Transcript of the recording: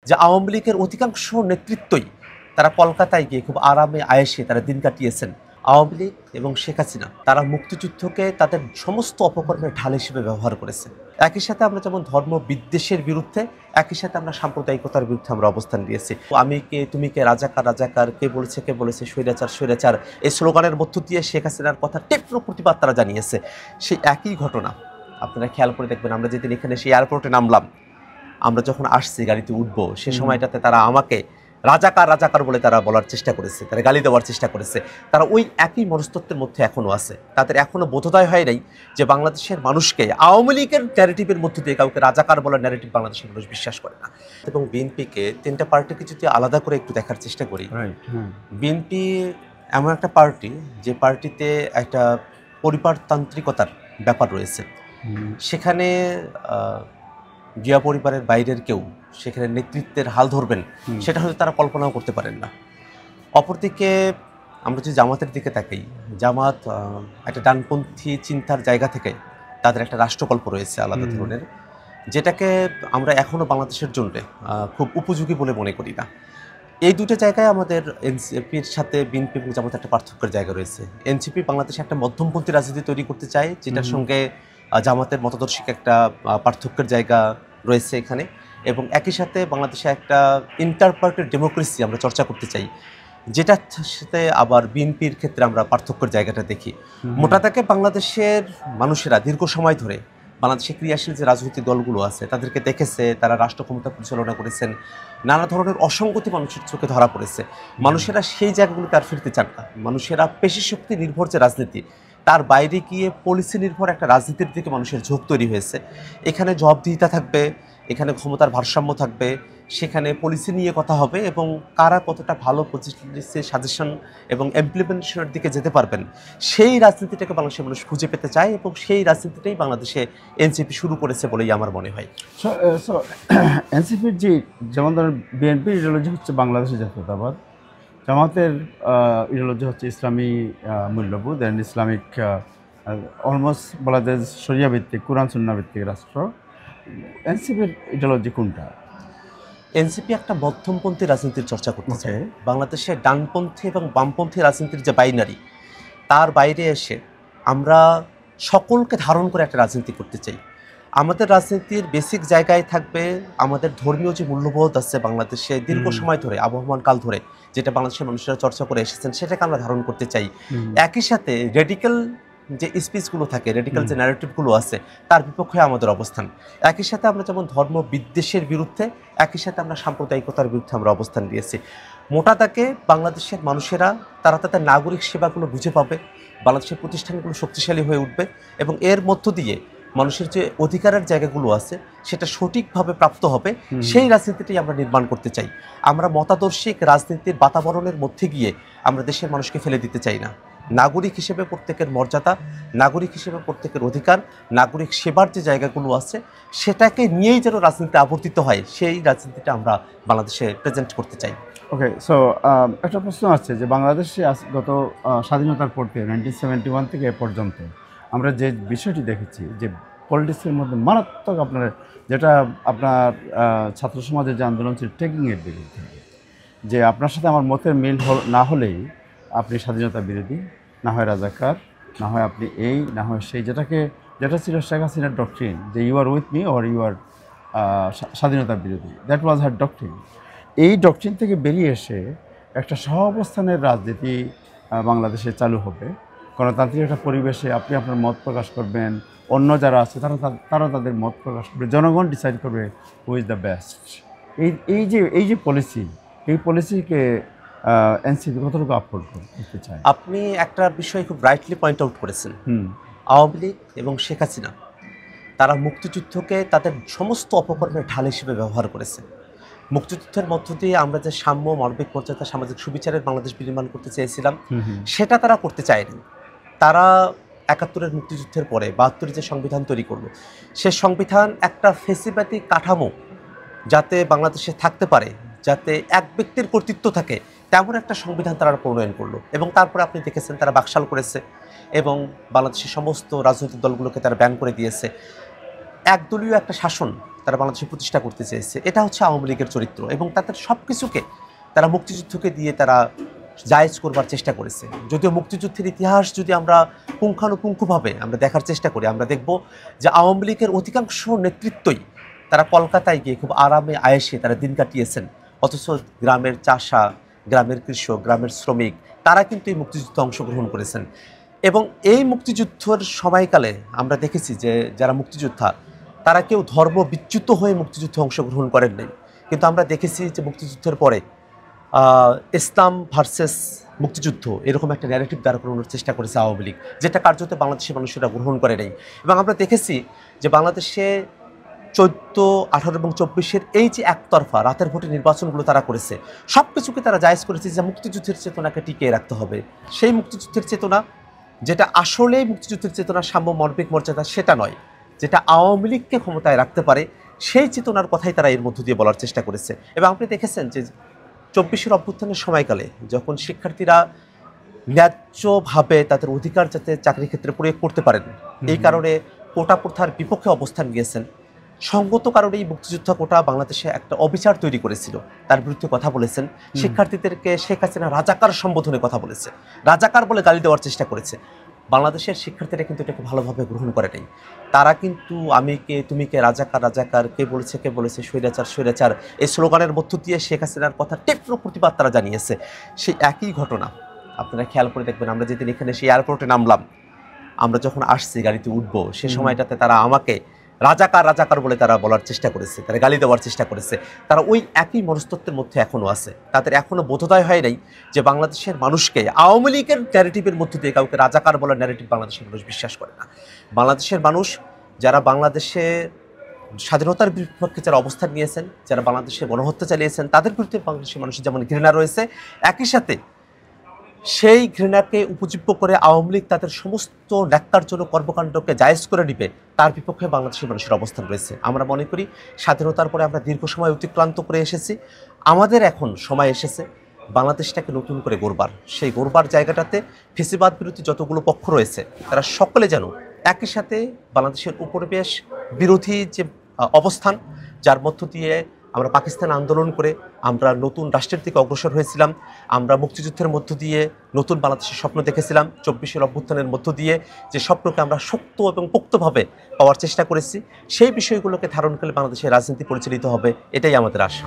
যে আওয়ামী লীগের অধিকাংশ নেতৃত্বই তারা কলকাতায় গিয়ে খুব আরামে আয়েসে তারা দিন কাটিয়েছেন। আওয়ামী লীগ এবং শেখ হাসিনা তারা মুক্তিযুদ্ধকে তাদের সমস্ত অপকর্মের ঢাল হিসেবে ব্যবহার করেছে। একই সাথে আমরা যেমন ধর্ম বিদ্বেষের বিরুদ্ধে, একই সাথে আমরা সাম্প্রদায়িকতার বিরুদ্ধে আমরা অবস্থান নিয়েছি। আমি কে, তুমি কে, রাজাকার রাজাকার, কে বলেছে স্বৈরাচার স্বৈরাচার, এই স্লোগানের মধ্য দিয়ে শেখ হাসিনার কথা তীব্র প্রতিবাদ তারা জানিয়েছে। সেই একই ঘটনা আপনারা খেয়াল করে দেখবেন, আমরা যেদিন এখানে সেই এয়ারপোর্টে নামলাম, আমরা যখন আসছি গাড়িতে উঠবো, সে সময়টাতে তারা আমাকে রাজাকার রাজাকার বলে তারা বলার চেষ্টা করেছে, তারা গালি দেওয়ার চেষ্টা করেছে। তারা ওই একই মনস্তত্ত্বের মধ্যে এখনও আছে। তাদের এখনও বোধোদয় হয় নাই যে বাংলাদেশের মানুষকে আওয়ামী লীগের ন্যারেটিভের মধ্য দিয়ে কাউকে রাজাকার বলার ন্যারেটিভ বাংলাদেশের মানুষ বিশ্বাস করে না। এবং বিএনপিকে, তিনটা পার্টিকে যদি আলাদা করে একটু দেখার চেষ্টা করি, বিএনপি এমন একটা পার্টি যে পার্টিতে একটা পরিবারতান্ত্রিকতার ব্যাপার রয়েছে। সেখানে জিয়া পরিবারের বাইরের কেউ সেখানে নেতৃত্বের হাল ধরবেন, সেটা হয়তো তারা কল্পনাও করতে পারেন না। অপরদিকে আমরা যদি জামাতের দিকে তাকাই, জামাত একটা ডানপন্থী চিন্তার জায়গা থেকে তাদের একটা রাষ্ট্রকল্প রয়েছে আলাদা ধরনের, যেটাকে আমরা এখনও বাংলাদেশের জন্য খুব উপযোগী বলে মনে করি না। এই দুটো জায়গায় আমাদের এনসিপির সাথে বিএনপি এবং জামাতের একটা পার্থক্যের জায়গা রয়েছে। এনসিপি বাংলাদেশে একটা মধ্যমপন্থী রাজনীতি তৈরি করতে চায়, যেটার সঙ্গে জামাতের মতাদর্শিক একটা পার্থক্যের জায়গা রয়েছে এখানে। এবং একই সাথে বাংলাদেশে একটা ইন্টারপার্টি ডেমোক্রেসি আমরা চর্চা করতে চাই, যেটার সাথে আবার বিএনপির ক্ষেত্রে আমরা পার্থক্যের জায়গাটা দেখি। মোটা দাগে বাংলাদেশের মানুষেরা দীর্ঘ সময় ধরে বাংলাদেশে ক্রিয়াশীল যে রাজনৈতিক দলগুলো আছে তাদেরকে দেখেছে, তারা রাষ্ট্র ক্ষমতা পরিচালনা করেছেন, নানা ধরনের অসঙ্গতি মানুষের চোখে ধরা পড়েছে। মানুষেরা সেই জায়গাগুলোতে আর ফিরতে চান না। মানুষেরা পেশি শক্তি নির্ভর যে রাজনীতি, তার বাইরে গিয়ে পলিসি নির্ভর একটা রাজনীতির দিকে মানুষের ঝোঁক তৈরি হয়েছে। এখানে জবাবদিহিতা থাকবে, এখানে ক্ষমতার ভারসাম্য থাকবে, সেখানে পলিসি নিয়ে কথা হবে এবং কারা কতটা ভালো পলিসি সাজেশন এবং ইমপ্লিমেন্টেশনের দিকে যেতে পারবেন, সেই রাজনীতিটাকে বাংলাদেশের মানুষ খুঁজে পেতে চায় এবং সেই রাজনীতিটাই বাংলাদেশে এনসিপি শুরু করেছে বলেই আমার মনে হয়। এনসিপির যে, যেমন ধরেন বিএনপির ইডিওলজি হচ্ছে বাংলাদেশের জাতীয়তাবাদ, জামাতের ইডিওলজি হচ্ছে ইসলামী মূল্যবোধ অ্যান্ড ইসলামিক, অলমোস্ট বলা যায় শরিয়া ভিত্তিক, কোরআন সুন্নাহ ভিত্তিক রাষ্ট্র। এনসিপির ইডিওলজি কোনটা? এনসিপি একটা মধ্যমপন্থী রাজনীতির চর্চা করতে চায়। বাংলাদেশে ডানপন্থী এবং বামপন্থী রাজনীতির যে বাইনারি, তার বাইরে এসে আমরা সকলকে ধারণ করে একটা রাজনীতি করতে চাই। আমাদের রাজনীতির বেসিক জায়গায় থাকবে আমাদের ধর্মীয় যে মূল্যবোধ আছে বাংলাদেশে দীর্ঘ সময় ধরে, আবহমান কাল ধরে, যেটা বাংলাদেশের মানুষেরা চর্চা করে এসেছেন, সেটাকে আমরা ধারণ করতে চাই। একই সাথে রেডিক্যাল যে স্পিচগুলো থাকে, রেডিক্যাল যে ন্যারেটিভগুলো আছে, তার বিপক্ষে আমাদের অবস্থান। একই সাথে আমরা যেমন ধর্ম বিদ্বেষের বিরুদ্ধে, একই সাথে আমরা সাম্প্রদায়িকতার বিরুদ্ধে আমরা অবস্থান নিয়েছি। মোটা দাগে বাংলাদেশের মানুষেরা তারা তাদের নাগরিক সেবাগুলো বুঝে পাবে, বাংলাদেশের প্রতিষ্ঠানগুলো শক্তিশালী হয়ে উঠবে এবং এর মধ্য দিয়ে মানুষের যে অধিকারের জায়গাগুলো আছে সেটা সঠিকভাবে প্রাপ্ত হবে। সেই রাজনীতিটাই আমরা নির্মাণ করতে চাই। আমরা মতাদর্শিক রাজনীতির বাতাবরণের মধ্যে গিয়ে আমরা দেশের মানুষকে ফেলে দিতে চাই না। নাগরিক হিসেবে প্রত্যেকের মর্যাদা, নাগরিক হিসেবে প্রত্যেকের অধিকার, নাগরিক সেবার যে জায়গাগুলো আছে সেটাকে নিয়েই যেন রাজনীতি আবর্তিত হয়, সেই রাজনীতিটা আমরা বাংলাদেশে প্রেজেন্ট করতে চাই। ওকে, সো একটা প্রশ্ন আছে যে বাংলাদেশে গত স্বাধীনতার পর থেকে 1971 থেকে এ পর্যন্ত আমরা যে বিষয়টি দেখেছি যে পলিটিক্সের মধ্যে মারাত্মক যেটা আপনার ছাত্র সমাজের যে আন্দোলন ছিল টেকিংয়ের বিরুদ্ধে, যে আপনার সাথে আমার মতের মিল না হলেই আপনি স্বাধীনতা বিরোধী, না হয় রাজাকার, না হয় আপনি এই, না হয় সেই, যেটা ছিল শেখ হাসিনার ডক্ট্রিন, যে you are with me or you are স্বাধীনতা বিরোধী, দ্যাট ওয়াজ হার ডক্ট্রিন। এই ডক্ট্রিন থেকে বেরিয়ে এসে একটা সহাবস্থানের রাজনীতি বাংলাদেশে চালু হবে। গণতান্ত্রিক একটা পরিবেশে আপনি আপনার মত প্রকাশ করবেন, অন্য যারা আছে তারা তাদের মত প্রকাশ করবে, জনগণ ডিসাইড করবে হু ইজ দ্য বেস্ট। এই যে পলিসি, এই পলিসিকে এনসিপি কতটুকু আপহোল্ড করতে চায়? আপনি একটা বিষয় খুব রাইটলি পয়েন্ট আউট করেছেন। আওয়ামী লীগ এবং শেখ হাসিনা তারা মুক্তিযুদ্ধকে তাদের সমস্ত অপকর্মের ঢাল হিসেবে ব্যবহার করেছে। মুক্তিযুদ্ধের মধ্য দিয়ে আমরা যে সাম্য, মানবিক মর্যাদা, সামাজিক সুবিচারের বাংলাদেশ বিনির্মাণ করতে চেয়েছিলাম, সেটা তারা করতে চায়নি। তারা ৭১-এর মুক্তিযুদ্ধের পরে ৭২ যে সংবিধান তৈরি করলো, সে সংবিধান একটা ফেসিবাদী কাঠামো যাতে বাংলাদেশে থাকতে পারে, যাতে এক ব্যক্তির কর্তৃত্ব থাকে, তেমন একটা সংবিধান তারা প্রণয়ন করলো। এবং তারপরে আপনি দেখেছেন তারা বাকশাল করেছে এবং বাংলাদেশের সমস্ত রাজনৈতিক দলগুলোকে তারা ব্যান করে দিয়েছে। একদলীয় একটা শাসন তারা বাংলাদেশে প্রতিষ্ঠা করতে চেয়েছে। এটা হচ্ছে আওয়ামী লীগের চরিত্র এবং তাদের সব কিছুকে তারা মুক্তিযুদ্ধকে দিয়ে তারা জায়েজ করবার চেষ্টা করেছে। যদিও মুক্তিযুদ্ধের ইতিহাস যদি আমরা পুঙ্খানুপুঙ্খভাবে আমরা দেখার চেষ্টা করি, আমরা দেখব যে আওয়ামী লীগের অধিকাংশ নেতৃত্বই তারা কলকাতায় গিয়ে খুব আরামে আয়েসে তারা দিন কাটিয়েছেন, অথচ গ্রামের চাষা, গ্রামের কৃষক, গ্রামের শ্রমিক তারা কিন্তু এই মুক্তিযুদ্ধে অংশগ্রহণ করেছেন। এবং এই মুক্তিযুদ্ধের সময়কালে আমরা দেখেছি যে যারা মুক্তিযোদ্ধা তারা কেউ ধর্ম বিচ্যুত হয়ে মুক্তিযুদ্ধে অংশগ্রহণ করেন নাই, কিন্তু আমরা দেখেছি যে মুক্তিযুদ্ধের পরে ইসলাম ভার্সেস মুক্তিযুদ্ধ এরকম একটা ন্যারেটিভ দাঁড় করানোর চেষ্টা করেছে আওয়ামী লীগ, যেটা কার্যত বাংলাদেশের মানুষেরা গ্রহণ করে নেই। এবং আমরা দেখেছি যে বাংলাদেশে 14, 18 এবং 24-এর এই যে একতরফা রাতের ভোটে নির্বাচনগুলো তারা করেছে, সব কিছুকে তারা জায়েজ করেছে যে মুক্তিযুদ্ধের চেতনাকে টিকিয়ে রাখতে হবে। সেই মুক্তিযুদ্ধের চেতনা যেটা আসলেই মুক্তিযুদ্ধের চেতনা, সাম্য, মানবিক মর্যাদা, সেটা নয়, যেটা আওয়ামী লীগকে ক্ষমতায় রাখতে পারে সেই চেতনার কথাই তারা এর মধ্য দিয়ে বলার চেষ্টা করেছে। এবং আপনি দেখেছেন যে 24-এর অভ্যুত্থানের সময়কালে যখন শিক্ষার্থীরা ন্যায্যভাবে তাদের অধিকার যাতে চাকরি ক্ষেত্রে প্রয়োগ করতে পারেন, এই কারণে কোটা প্রথার বিপক্ষে অবস্থান নিয়েছেন। সঙ্গত কারণেই মুক্তিযুদ্ধ কোটা বাংলাদেশে একটা অবিচার তৈরি করেছিল, তার বিরুদ্ধে কথা বলেছেন। শিক্ষার্থীদেরকে শেখ হাসিনা রাজাকার সম্বোধনে কথা বলেছে, রাজাকার বলে গালি দেওয়ার চেষ্টা করেছে। বাংলাদেশের শিক্ষার্থীরা কিন্তু এটাকে ভালোভাবে গ্রহণ করে নাই। তারা কিন্তু আমি কে, তুমি কে, রাজাকার রাজাকার, কে বলেছে স্বৈরাচার স্বৈরাচার, এই স্লোগানের মধ্য দিয়ে শেখ হাসিনার কথা তীব্র প্রতিবাদ তারা জানিয়েছে। সেই একই ঘটনা আপনারা খেয়াল করে দেখবেন, আমরা যেদিন এখানে সেই এয়ারপোর্টে নামলাম, আমরা যখন আসছি গাড়িতে উঠবো, সে সময়টাতে তারা আমাকে রাজাকার রাজাকার বলে তারা বলার চেষ্টা করেছে, তারা গালি দেওয়ার চেষ্টা করেছে। তারা ওই একই মনস্তত্ত্বের মধ্যে এখনও আছে। তাদের এখনও বোধোদয় হয় নাই যে বাংলাদেশের মানুষকে আওয়ামী লীগের ন্যারেটিভের মধ্যে দিয়ে কাউকে রাজাকার বলার ন্যারেটিভ বাংলাদেশের মানুষ বিশ্বাস করে না। বাংলাদেশের মানুষ যারা বাংলাদেশে স্বাধীনতার বিপক্ষে যারা অবস্থান নিয়েছেন, যারা বাংলাদেশে গণহত্যা চালিয়েছেন, তাদের বিরুদ্ধে বাংলাদেশের মানুষের যেমন ঘৃণা রয়েছে, একই সাথে সেই ঘৃণাকে উপজীব্য করে আওয়ামী লীগ তাদের সমস্ত ন্যাক্কারজনক কর্মকাণ্ডকে জায়েজ করে নিবে, তার বিপক্ষে বাংলাদেশের মানুষের অবস্থান রয়েছে। আমরা মনে করি স্বাধীনতার পরে আমরা দীর্ঘ সময় অতিক্রান্ত করে এসেছি, আমাদের এখন সময় এসেছে বাংলাদেশটাকে নতুন করে গড়বার। সেই গড়বার জায়গাটাতে ফেসিবাদ বিরোধী যতগুলো পক্ষ রয়েছে তারা সকলে যেন একই সাথে বাংলাদেশের উপনিবেশ বিরোধী যে অবস্থান, যার মধ্য দিয়ে আমরা পাকিস্তান আন্দোলন করে আমরা নতুন রাষ্ট্রের দিকে অগ্রসর হয়েছিলাম, আমরা মুক্তিযুদ্ধের মধ্য দিয়ে নতুন বাংলাদেশের স্বপ্ন দেখেছিলাম, 24-এর অভ্যুত্থানের মধ্য দিয়ে যে স্বপ্নকে আমরা শক্ত এবং পোক্তভাবে পাওয়ার চেষ্টা করেছি, সেই বিষয়গুলোকে ধারণ করে বাংলাদেশের রাজনীতি পরিচালিত হবে, এটাই আমাদের আশা।